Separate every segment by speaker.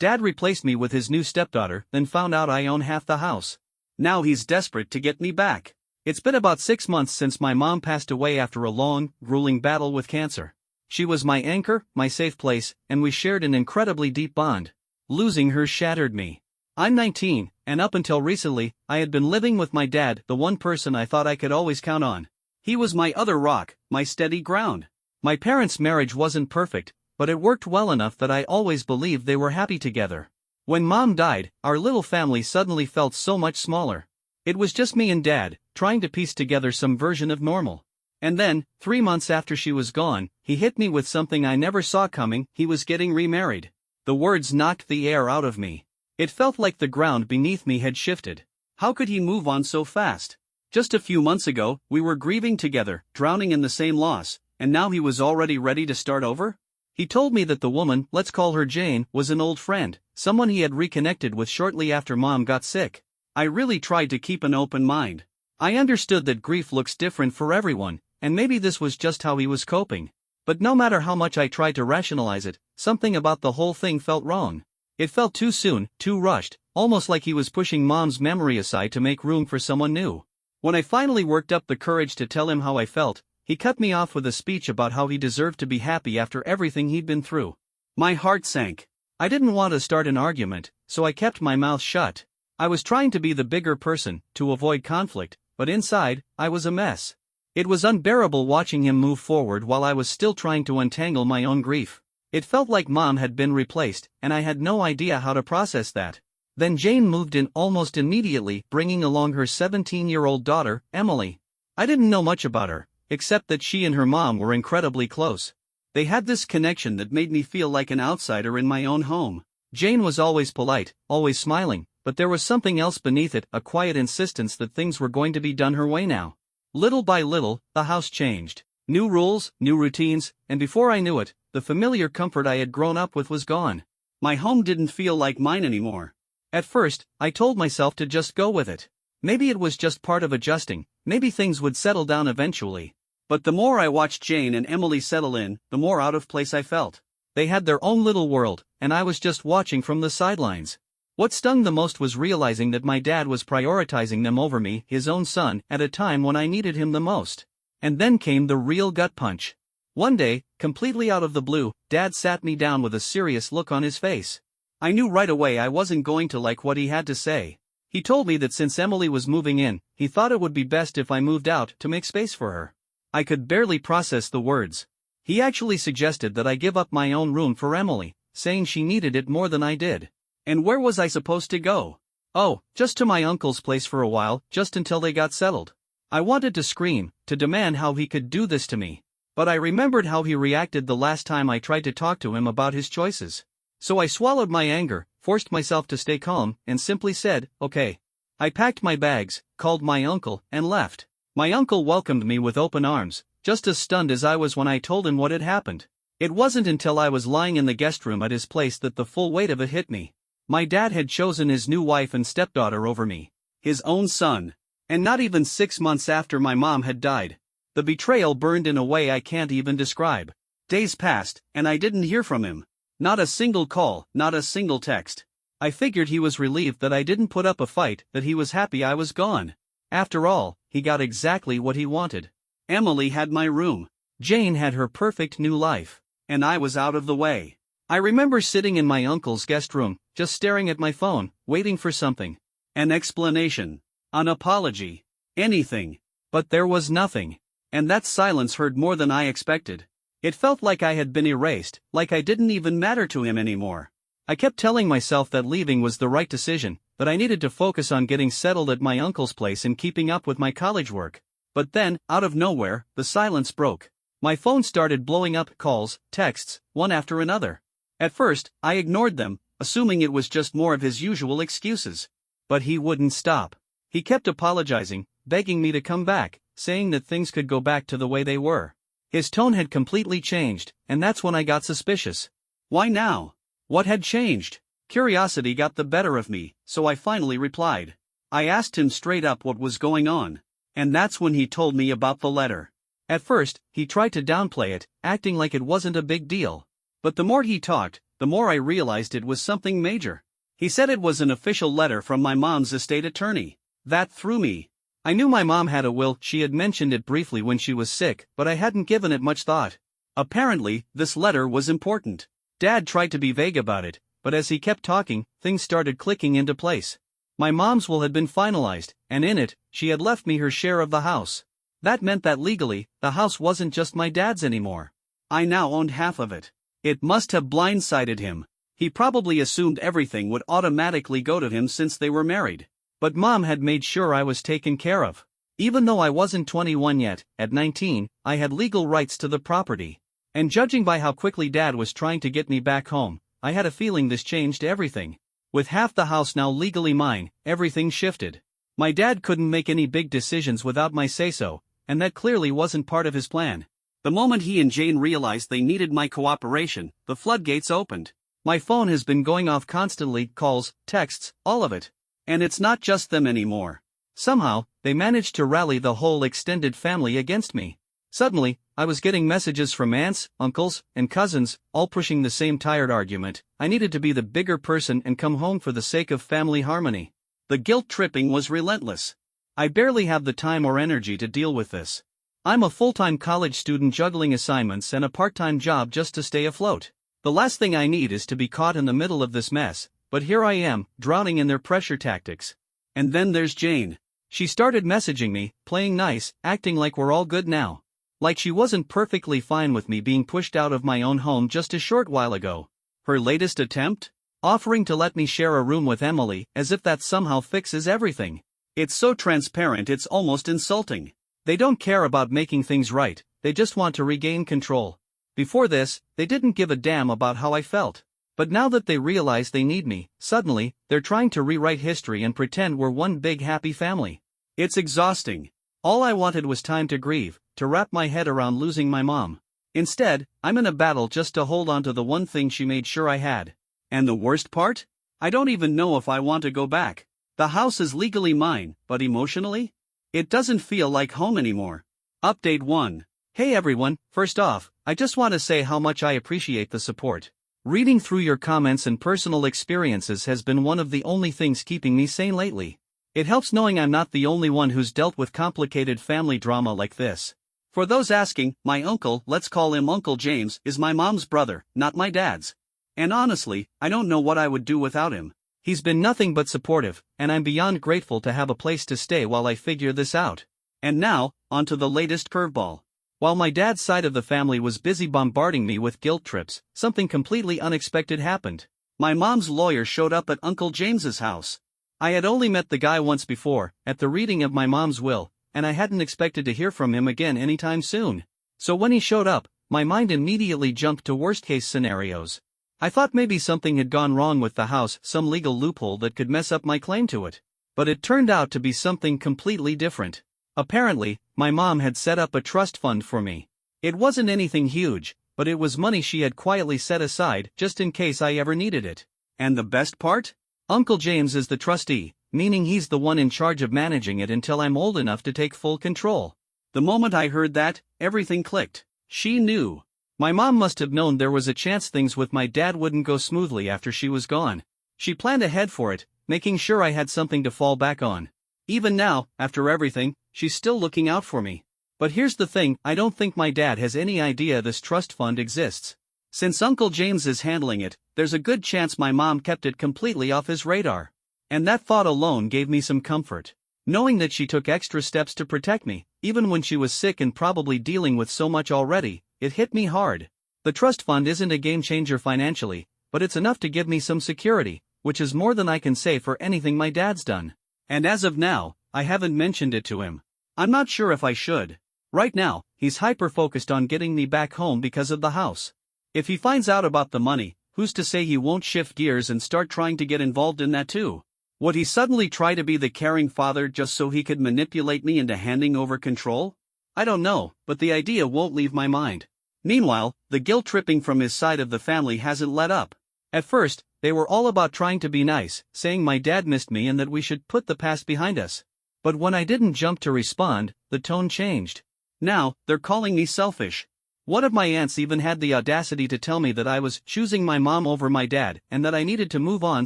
Speaker 1: Dad replaced me with his new stepdaughter, then found out I own half the house. Now he's desperate to get me back. It's been about 6 months since my mom passed away after a long, grueling battle with cancer. She was my anchor, my safe place, and we shared an incredibly deep bond. Losing her shattered me. I'm 19, and up until recently, I had been living with my dad, the one person I thought I could always count on. He was my other rock, my steady ground. My parents' marriage wasn't perfect, but it worked well enough that I always believed they were happy together. When Mom died, our little family suddenly felt so much smaller. It was just me and Dad, trying to piece together some version of normal. And then, 3 months after she was gone, he hit me with something I never saw coming: he was getting remarried. The words knocked the air out of me. It felt like the ground beneath me had shifted. How could he move on so fast? Just a few months ago, we were grieving together, drowning in the same loss, and now he was already ready to start over? He told me that the woman, let's call her Jane, was an old friend, someone he had reconnected with shortly after Mom got sick. I really tried to keep an open mind. I understood that grief looks different for everyone, and maybe this was just how he was coping. But no matter how much I tried to rationalize it, something about the whole thing felt wrong. It felt too soon, too rushed, almost like he was pushing Mom's memory aside to make room for someone new. When I finally worked up the courage to tell him how I felt, he cut me off with a speech about how he deserved to be happy after everything he'd been through. My heart sank. I didn't want to start an argument, so I kept my mouth shut. I was trying to be the bigger person, to avoid conflict, but inside, I was a mess. It was unbearable watching him move forward while I was still trying to untangle my own grief. It felt like Mom had been replaced, and I had no idea how to process that. Then Jane moved in almost immediately, bringing along her 17-year-old daughter, Emily. I didn't know much about her, except that she and her mom were incredibly close. They had this connection that made me feel like an outsider in my own home. Jane was always polite, always smiling, but there was something else beneath it, a quiet insistence that things were going to be done her way now. Little by little, the house changed. New rules, new routines, and before I knew it, the familiar comfort I had grown up with was gone. My home didn't feel like mine anymore. At first, I told myself to just go with it. Maybe it was just part of adjusting, maybe things would settle down eventually. But the more I watched Jane and Emily settle in, the more out of place I felt. They had their own little world, and I was just watching from the sidelines. What stung the most was realizing that my dad was prioritizing them over me, his own son, at a time when I needed him the most. And then came the real gut punch. One day, completely out of the blue, Dad sat me down with a serious look on his face. I knew right away I wasn't going to like what he had to say. He told me that since Emily was moving in, he thought it would be best if I moved out to make space for her. I could barely process the words. He actually suggested that I give up my own room for Emily, saying she needed it more than I did. And where was I supposed to go? Oh, just to my uncle's place for a while, just until they got settled. I wanted to scream, to demand how he could do this to me. But I remembered how he reacted the last time I tried to talk to him about his choices. So I swallowed my anger, forced myself to stay calm, and simply said, okay. I packed my bags, called my uncle, and left. My uncle welcomed me with open arms, just as stunned as I was when I told him what had happened. It wasn't until I was lying in the guest room at his place that the full weight of it hit me. My dad had chosen his new wife and stepdaughter over me, his own son. And not even 6 months after my mom had died. The betrayal burned in a way I can't even describe. Days passed, and I didn't hear from him. Not a single call, not a single text. I figured he was relieved that I didn't put up a fight, that he was happy I was gone. After all, he got exactly what he wanted. Emily had my room. Jane had her perfect new life. And I was out of the way. I remember sitting in my uncle's guest room, just staring at my phone, waiting for something. An explanation. An apology. Anything. But there was nothing. And that silence hurt more than I expected. It felt like I had been erased, like I didn't even matter to him anymore. I kept telling myself that leaving was the right decision, that I needed to focus on getting settled at my uncle's place and keeping up with my college work. But then, out of nowhere, the silence broke. My phone started blowing up, calls, texts, one after another. At first, I ignored them, assuming it was just more of his usual excuses. But he wouldn't stop. He kept apologizing, begging me to come back, saying that things could go back to the way they were. His tone had completely changed, and that's when I got suspicious. Why now? What had changed? Curiosity got the better of me, so I finally replied. I asked him straight up what was going on. And that's when he told me about the letter. At first, he tried to downplay it, acting like it wasn't a big deal. But the more he talked, the more I realized it was something major. He said it was an official letter from my mom's estate attorney. That threw me. I knew my mom had a will, she had mentioned it briefly when she was sick, but I hadn't given it much thought. Apparently, this letter was important. Dad tried to be vague about it, but as he kept talking, things started clicking into place. My mom's will had been finalized, and in it, she had left me her share of the house. That meant that legally, the house wasn't just my dad's anymore. I now owned half of it. It must have blindsided him. He probably assumed everything would automatically go to him since they were married. But Mom had made sure I was taken care of. Even though I wasn't 21 yet, at 19, I had legal rights to the property. And judging by how quickly Dad was trying to get me back home, I had a feeling this changed everything. With half the house now legally mine, everything shifted. My dad couldn't make any big decisions without my say-so, and that clearly wasn't part of his plan. The moment he and Jane realized they needed my cooperation, the floodgates opened. My phone has been going off constantly, calls, texts, all of it. And it's not just them anymore. Somehow, they managed to rally the whole extended family against me. Suddenly, I was getting messages from aunts, uncles, and cousins, all pushing the same tired argument. I needed to be the bigger person and come home for the sake of family harmony. The guilt tripping was relentless. I barely have the time or energy to deal with this. I'm a full-time college student juggling assignments and a part-time job just to stay afloat. The last thing I need is to be caught in the middle of this mess, but here I am, drowning in their pressure tactics. And then there's Jane. She started messaging me, playing nice, acting like we're all good now. Like she wasn't perfectly fine with me being pushed out of my own home just a short while ago. Her latest attempt? Offering to let me share a room with Emily, as if that somehow fixes everything. It's so transparent it's almost insulting. They don't care about making things right, they just want to regain control. Before this, they didn't give a damn about how I felt. But now that they realize they need me, suddenly, they're trying to rewrite history and pretend we're one big happy family. It's exhausting. All I wanted was time to grieve, to wrap my head around losing my mom. Instead, I'm in a battle just to hold on to the one thing she made sure I had. And the worst part? I don't even know if I want to go back. The house is legally mine, but emotionally? It doesn't feel like home anymore. Update 1. Hey everyone, first off, I just want to say how much I appreciate the support. Reading through your comments and personal experiences has been one of the only things keeping me sane lately. It helps knowing I'm not the only one who's dealt with complicated family drama like this. For those asking, my uncle, let's call him Uncle James, is my mom's brother, not my dad's. And honestly, I don't know what I would do without him. He's been nothing but supportive, and I'm beyond grateful to have a place to stay while I figure this out. And now, on to the latest curveball. While my dad's side of the family was busy bombarding me with guilt trips, something completely unexpected happened. My mom's lawyer showed up at Uncle James's house. I had only met the guy once before, at the reading of my mom's will, and I hadn't expected to hear from him again anytime soon. So when he showed up, my mind immediately jumped to worst-case scenarios. I thought maybe something had gone wrong with the house, some legal loophole that could mess up my claim to it. But it turned out to be something completely different. Apparently, my mom had set up a trust fund for me. It wasn't anything huge, but it was money she had quietly set aside just in case I ever needed it. And the best part? Uncle James is the trustee, meaning he's the one in charge of managing it until I'm old enough to take full control. The moment I heard that, everything clicked. She knew. My mom must have known there was a chance things with my dad wouldn't go smoothly after she was gone. She planned ahead for it, making sure I had something to fall back on. Even now, after everything, she's still looking out for me. But here's the thing, I don't think my dad has any idea this trust fund exists. Since Uncle James is handling it, there's a good chance my mom kept it completely off his radar. And that thought alone gave me some comfort. Knowing that she took extra steps to protect me, even when she was sick and probably dealing with so much already, it hit me hard. The trust fund isn't a game changer financially, but it's enough to give me some security, which is more than I can say for anything my dad's done. And as of now, I haven't mentioned it to him. I'm not sure if I should. Right now, he's hyper-focused on getting me back home because of the house. If he finds out about the money, who's to say he won't shift gears and start trying to get involved in that too? Would he suddenly try to be the caring father just so he could manipulate me into handing over control? I don't know, but the idea won't leave my mind. Meanwhile, the guilt tripping from his side of the family hasn't let up. At first, they were all about trying to be nice, saying my dad missed me and that we should put the past behind us. But when I didn't jump to respond, the tone changed. Now, they're calling me selfish. One of my aunts even had the audacity to tell me that I was choosing my mom over my dad and that I needed to move on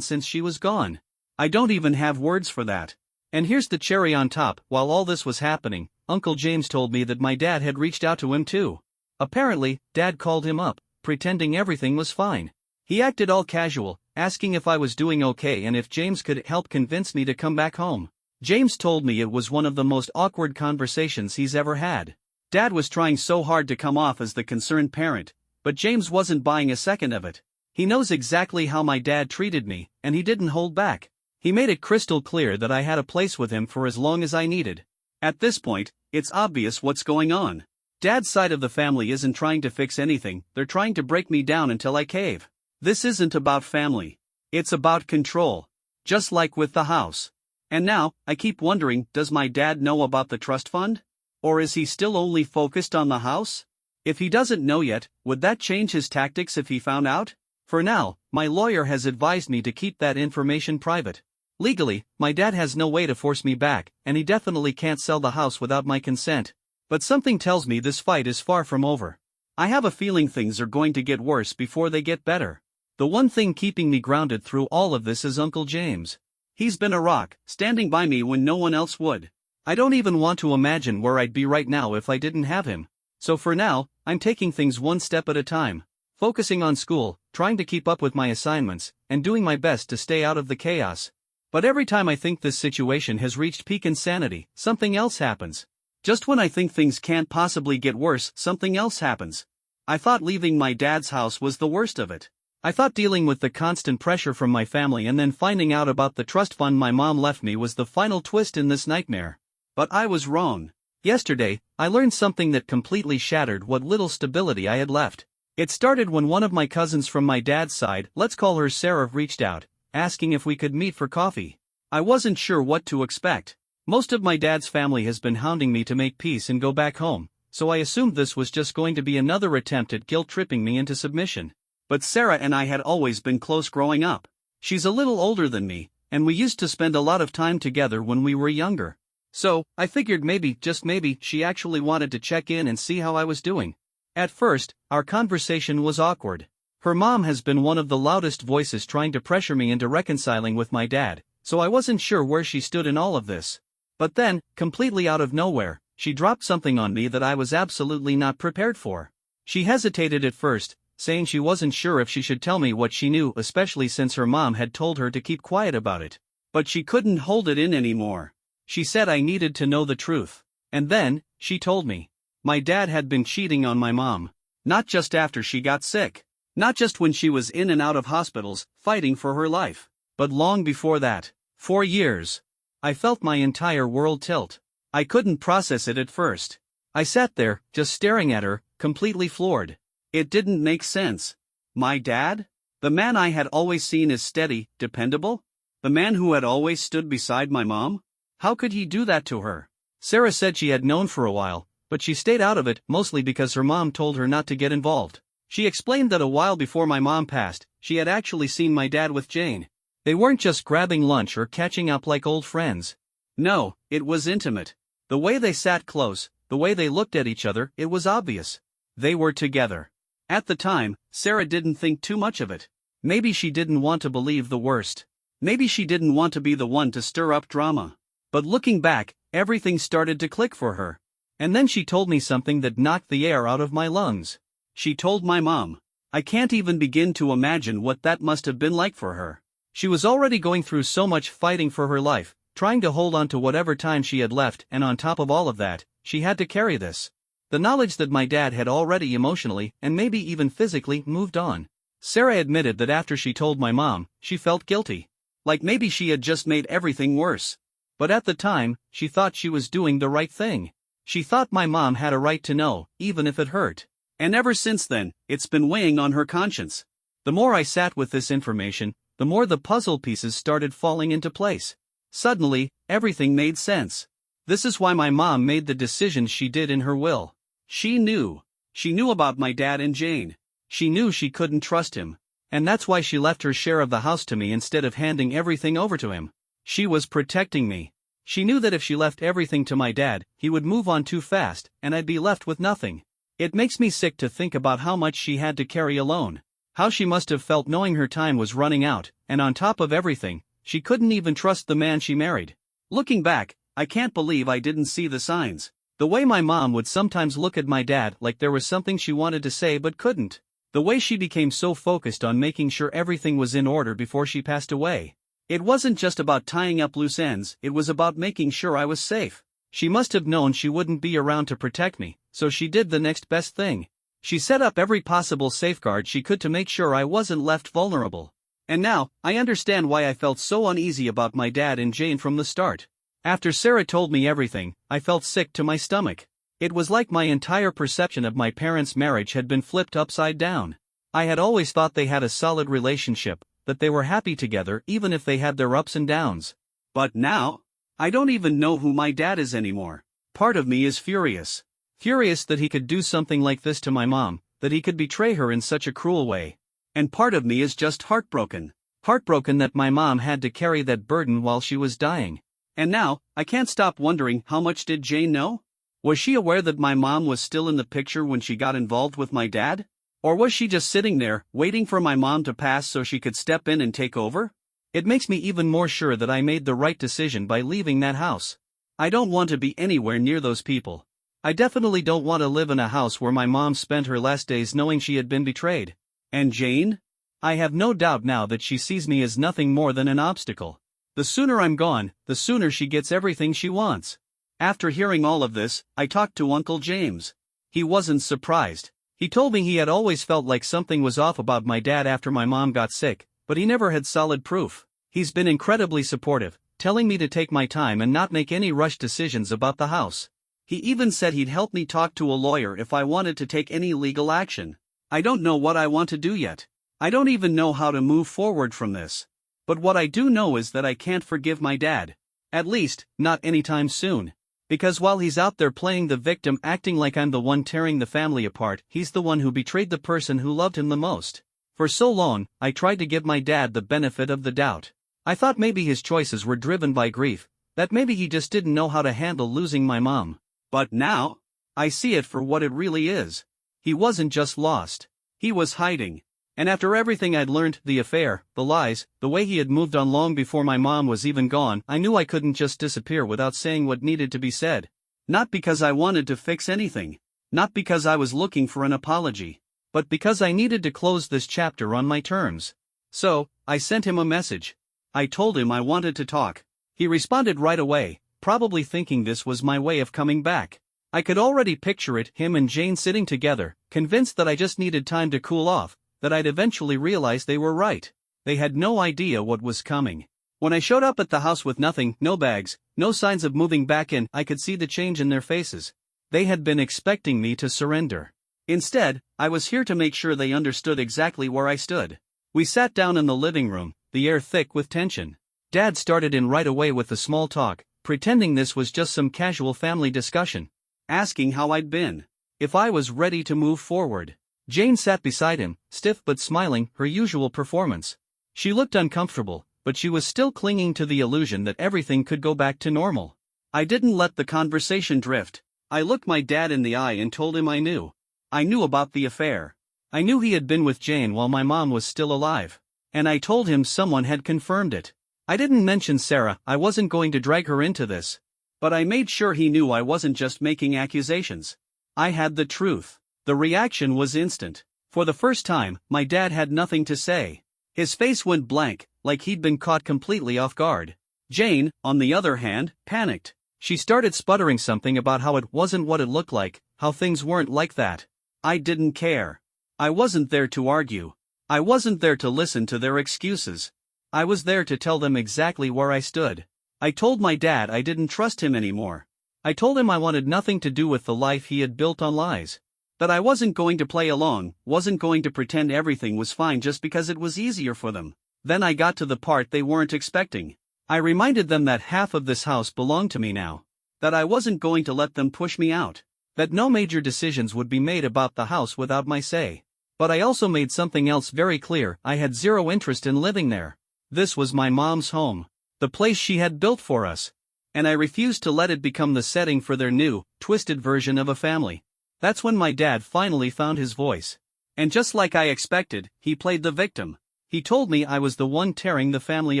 Speaker 1: since she was gone. I don't even have words for that. And here's the cherry on top: while all this was happening, Uncle James told me that my dad had reached out to him too. Apparently, Dad called him up, pretending everything was fine. He acted all casual, asking if I was doing okay and if James could help convince me to come back home. James told me it was one of the most awkward conversations he's ever had. Dad was trying so hard to come off as the concerned parent, but James wasn't buying a second of it. He knows exactly how my dad treated me, and he didn't hold back. He made it crystal clear that I had a place with him for as long as I needed. At this point, it's obvious what's going on. Dad's side of the family isn't trying to fix anything, they're trying to break me down until I cave. This isn't about family. It's about control. Just like with the house. And now, I keep wondering, does my dad know about the trust fund? Or is he still only focused on the house? If he doesn't know yet, would that change his tactics if he found out? For now, my lawyer has advised me to keep that information private. Legally, my dad has no way to force me back, and he definitely can't sell the house without my consent. But something tells me this fight is far from over. I have a feeling things are going to get worse before they get better. The one thing keeping me grounded through all of this is Uncle James. He's been a rock, standing by me when no one else would. I don't even want to imagine where I'd be right now if I didn't have him. So for now, I'm taking things one step at a time, focusing on school, trying to keep up with my assignments, and doing my best to stay out of the chaos. But every time I think this situation has reached peak insanity, something else happens. Just when I think things can't possibly get worse, something else happens. I thought leaving my dad's house was the worst of it. I thought dealing with the constant pressure from my family and then finding out about the trust fund my mom left me was the final twist in this nightmare. But I was wrong. Yesterday, I learned something that completely shattered what little stability I had left. It started when one of my cousins from my dad's side, let's call her Sarah, reached out, asking if we could meet for coffee. I wasn't sure what to expect. Most of my dad's family has been hounding me to make peace and go back home, so I assumed this was just going to be another attempt at guilt-tripping me into submission. But Sarah and I had always been close growing up. She's a little older than me, and we used to spend a lot of time together when we were younger. So, I figured maybe, just maybe, she actually wanted to check in and see how I was doing. At first, our conversation was awkward. Her mom has been one of the loudest voices trying to pressure me into reconciling with my dad, so I wasn't sure where she stood in all of this. But then, completely out of nowhere, she dropped something on me that I was absolutely not prepared for. She hesitated at first, saying she wasn't sure if she should tell me what she knew, especially since her mom had told her to keep quiet about it. But she couldn't hold it in anymore. She said I needed to know the truth. And then, she told me. My dad had been cheating on my mom. Not just after she got sick. Not just when she was in and out of hospitals, fighting for her life. But long before that. 4 years. I felt my entire world tilt. I couldn't process it at first. I sat there, just staring at her, completely floored. It didn't make sense. My dad? The man I had always seen as steady, dependable? The man who had always stood beside my mom? How could he do that to her? Sarah said she had known for a while, but she stayed out of it mostly because her mom told her not to get involved. She explained that a while before my mom passed, she had actually seen my dad with Jane. They weren't just grabbing lunch or catching up like old friends. No, it was intimate. The way they sat close, the way they looked at each other, it was obvious. They were together. At the time, Sarah didn't think too much of it. Maybe she didn't want to believe the worst. Maybe she didn't want to be the one to stir up drama. But looking back, everything started to click for her. And then she told me something that knocked the air out of my lungs. She told my mom. I can't even begin to imagine what that must have been like for her. She was already going through so much fighting for her life, trying to hold on to whatever time she had left, and on top of all of that, she had to carry this. The knowledge that my dad had already emotionally, and maybe even physically, moved on. Sarah admitted that after she told my mom, she felt guilty. Like maybe she had just made everything worse. But at the time, she thought she was doing the right thing. She thought my mom had a right to know, even if it hurt. And ever since then, it's been weighing on her conscience. The more I sat with this information, the more the puzzle pieces started falling into place. Suddenly, everything made sense. This is why my mom made the decisions she did in her will. She knew. She knew about my dad and Jane. She knew she couldn't trust him. And that's why she left her share of the house to me instead of handing everything over to him. She was protecting me. She knew that if she left everything to my dad, he would move on too fast, and I'd be left with nothing. It makes me sick to think about how much she had to carry alone. How she must have felt knowing her time was running out, and on top of everything, she couldn't even trust the man she married. Looking back, I can't believe I didn't see the signs. The way my mom would sometimes look at my dad like there was something she wanted to say but couldn't. The way she became so focused on making sure everything was in order before she passed away. It wasn't just about tying up loose ends, it was about making sure I was safe. She must have known she wouldn't be around to protect me, so she did the next best thing. She set up every possible safeguard she could to make sure I wasn't left vulnerable. And now, I understand why I felt so uneasy about my dad and Jane from the start. After Sarah told me everything, I felt sick to my stomach. It was like my entire perception of my parents' marriage had been flipped upside down. I had always thought they had a solid relationship, that they were happy together even if they had their ups and downs. But now, I don't even know who my dad is anymore. Part of me is furious. Furious that he could do something like this to my mom, that he could betray her in such a cruel way. And part of me is just heartbroken. Heartbroken that my mom had to carry that burden while she was dying. And now, I can't stop wondering, how much did Jane know? Was she aware that my mom was still in the picture when she got involved with my dad? Or was she just sitting there, waiting for my mom to pass so she could step in and take over? It makes me even more sure that I made the right decision by leaving that house. I don't want to be anywhere near those people. I definitely don't want to live in a house where my mom spent her last days knowing she had been betrayed. And Jane? I have no doubt now that she sees me as nothing more than an obstacle. The sooner I'm gone, the sooner she gets everything she wants. After hearing all of this, I talked to Uncle James. He wasn't surprised. He told me he had always felt like something was off about my dad after my mom got sick, but he never had solid proof. He's been incredibly supportive, telling me to take my time and not make any rushed decisions about the house. He even said he'd help me talk to a lawyer if I wanted to take any legal action. I don't know what I want to do yet. I don't even know how to move forward from this. But what I do know is that I can't forgive my dad. At least, not anytime soon. Because while he's out there playing the victim, acting like I'm the one tearing the family apart, he's the one who betrayed the person who loved him the most. For so long, I tried to give my dad the benefit of the doubt. I thought maybe his choices were driven by grief, that maybe he just didn't know how to handle losing my mom. But now, I see it for what it really is. He wasn't just lost. He was hiding. And after everything I'd learned, the affair, the lies, the way he had moved on long before my mom was even gone, I knew I couldn't just disappear without saying what needed to be said. Not because I wanted to fix anything. Not because I was looking for an apology. But because I needed to close this chapter on my terms. So, I sent him a message. I told him I wanted to talk. He responded right away, probably thinking this was my way of coming back. I could already picture it, him and Jane sitting together, convinced that I just needed time to cool off, that I'd eventually realize they were right. They had no idea what was coming. When I showed up at the house with nothing, no bags, no signs of moving back in, I could see the change in their faces. They had been expecting me to surrender. Instead, I was here to make sure they understood exactly where I stood. We sat down in the living room, the air thick with tension. Dad started in right away with the small talk, pretending this was just some casual family discussion. Asking how I'd been. If I was ready to move forward. Jane sat beside him, stiff but smiling, her usual performance. She looked uncomfortable, but she was still clinging to the illusion that everything could go back to normal. I didn't let the conversation drift. I looked my dad in the eye and told him I knew. I knew about the affair. I knew he had been with Jane while my mom was still alive. And I told him someone had confirmed it. I didn't mention Sarah, I wasn't going to drag her into this. But I made sure he knew I wasn't just making accusations. I had the truth. The reaction was instant. For the first time, my dad had nothing to say. His face went blank, like he'd been caught completely off guard. Jane, on the other hand, panicked. She started sputtering something about how it wasn't what it looked like, how things weren't like that. I didn't care. I wasn't there to argue. I wasn't there to listen to their excuses. I was there to tell them exactly where I stood. I told my dad I didn't trust him anymore. I told him I wanted nothing to do with the life he had built on lies. That I wasn't going to play along, wasn't going to pretend everything was fine just because it was easier for them. Then I got to the part they weren't expecting. I reminded them that half of this house belonged to me now. That I wasn't going to let them push me out. That no major decisions would be made about the house without my say. But I also made something else very clear, I had zero interest in living there. This was my mom's home. The place she had built for us. And I refused to let it become the setting for their new, twisted version of a family. That's when my dad finally found his voice. And just like I expected, he played the victim. He told me I was the one tearing the family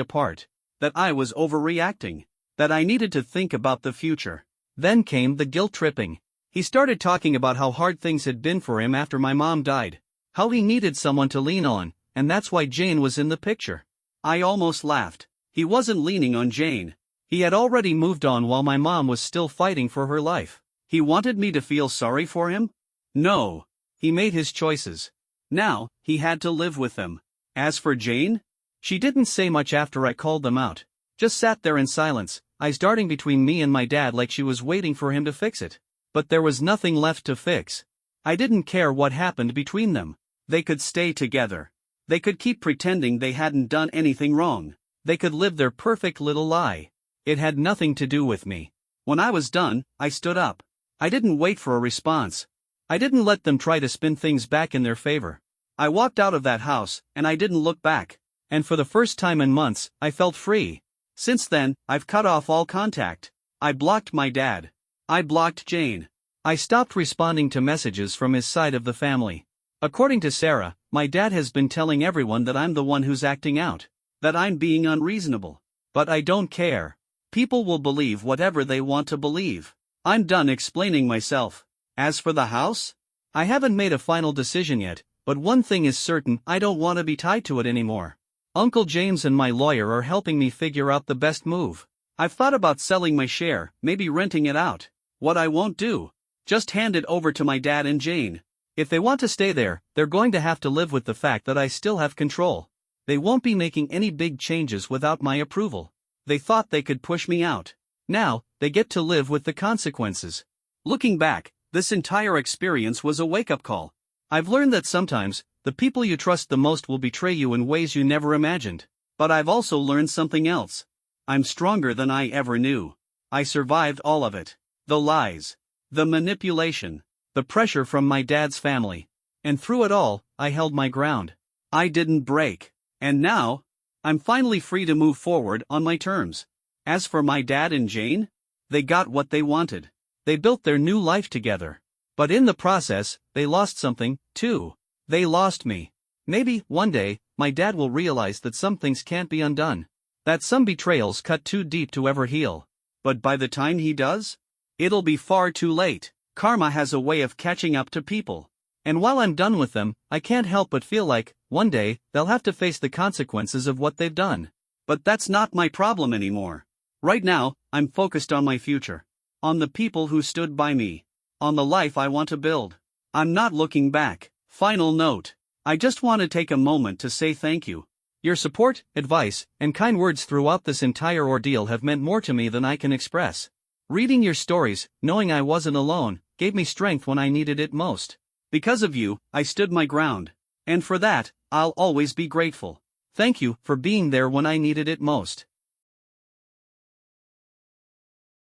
Speaker 1: apart. That I was overreacting. That I needed to think about the future. Then came the guilt tripping. He started talking about how hard things had been for him after my mom died. How he needed someone to lean on, and that's why Jane was in the picture. I almost laughed. He wasn't leaning on Jane. He had already moved on while my mom was still fighting for her life. He wanted me to feel sorry for him? No. He made his choices. Now, he had to live with them. As for Jane? She didn't say much after I called them out. Just sat there in silence, eyes darting between me and my dad like she was waiting for him to fix it. But there was nothing left to fix. I didn't care what happened between them. They could stay together. They could keep pretending they hadn't done anything wrong. They could live their perfect little lie. It had nothing to do with me. When I was done, I stood up. I didn't wait for a response. I didn't let them try to spin things back in their favor. I walked out of that house, and I didn't look back. And for the first time in months, I felt free. Since then, I've cut off all contact. I blocked my dad. I blocked Jane. I stopped responding to messages from his side of the family. According to Sarah, my dad has been telling everyone that I'm the one who's acting out. That I'm being unreasonable. But I don't care. People will believe whatever they want to believe. I'm done explaining myself. As for the house? I haven't made a final decision yet, but one thing is certain: I don't want to be tied to it anymore. Uncle James and my lawyer are helping me figure out the best move. I've thought about selling my share, maybe renting it out. What I won't do. Just hand it over to my dad and Jane. If they want to stay there, they're going to have to live with the fact that I still have control. They won't be making any big changes without my approval. They thought they could push me out. Now, they get to live with the consequences. Looking back, this entire experience was a wake-up call. I've learned that sometimes, the people you trust the most will betray you in ways you never imagined. But I've also learned something else. I'm stronger than I ever knew. I survived all of it. The lies. The manipulation. The pressure from my dad's family. And through it all, I held my ground. I didn't break. And now, I'm finally free to move forward on my terms. As for my dad and Jane, they got what they wanted. They built their new life together. But in the process, they lost something, too. They lost me. Maybe, one day, my dad will realize that some things can't be undone. That some betrayals cut too deep to ever heal. But by the time he does, it'll be far too late. Karma has a way of catching up to people. And while I'm done with them, I can't help but feel like, one day, they'll have to face the consequences of what they've done. But that's not my problem anymore. Right now, I'm focused on my future. On the people who stood by me. On the life I want to build. I'm not looking back. Final note. I just want to take a moment to say thank you. Your support, advice, and kind words throughout this entire ordeal have meant more to me than I can express. Reading your stories, knowing I wasn't alone, gave me strength when I needed it most. Because of you, I stood my ground. And for that, I'll always be grateful. Thank you for being there when I needed it most.